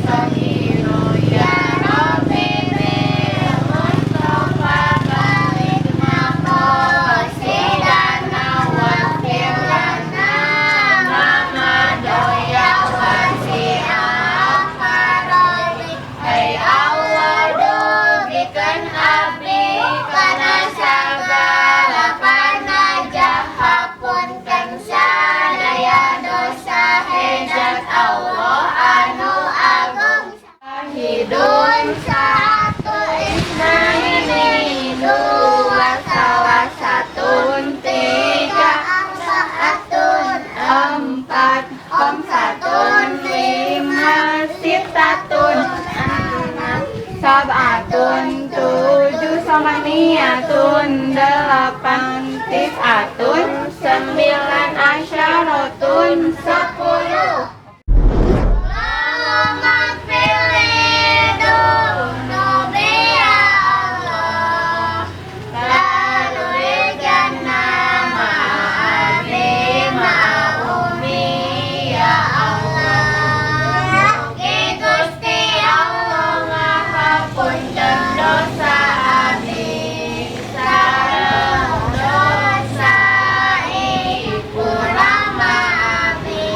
sohiru ya Rabbi bil Mustafa balikna qasidana waghfir lana ma doya wasi'ah karami. Hai Allah dugikan abdi kana sagala panajah hapunten sadaya dosa hejat Allah anu agung. Syahidun satu isnaini dua salah satun tiga saatun empat satun lima sitatun enam sabatun tujuh samaniyatun delapan tisatun sembilan asyaratun sepuluh. Allahumma gfirli dunubi ya Allah, lalu jannah ma'abdi ma'umi ya Allah. Mugi Gusti Allah ngahapunten dosa abdi sareng dosa ibu rama abdi.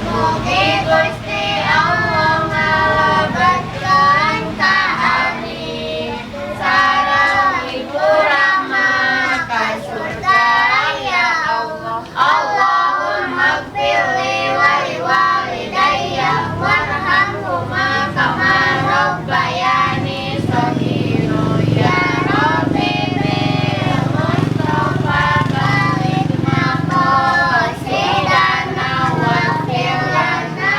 Mugi Gusti Allah ngalebetkeun ka abdi sareng ibu rama ka surga ya Allah. Allahumma gfirli wa liwalidayya warhamhuma kama rabbayani shaghira ya Rabbi bil Mustafa balikna qasidana waghfir lana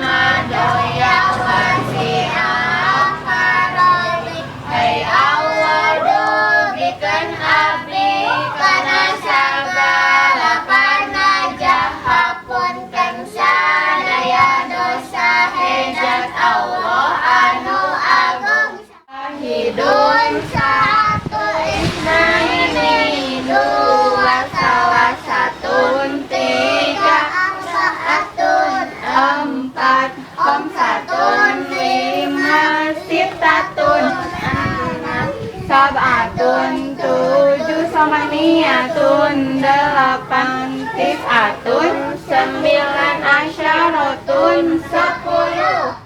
ma doya wasi'ah karami. Hai Allah dugikan abdi kana sagala panajah hapunten sadaya dosa hejat Allah anu agung. Syahidun satu isnaini dua salah satun tiga saatun empat satun lima sitatun enam sabatun tujuh samaniyatun delapan tisatun sembilan asyaratun sepuluh.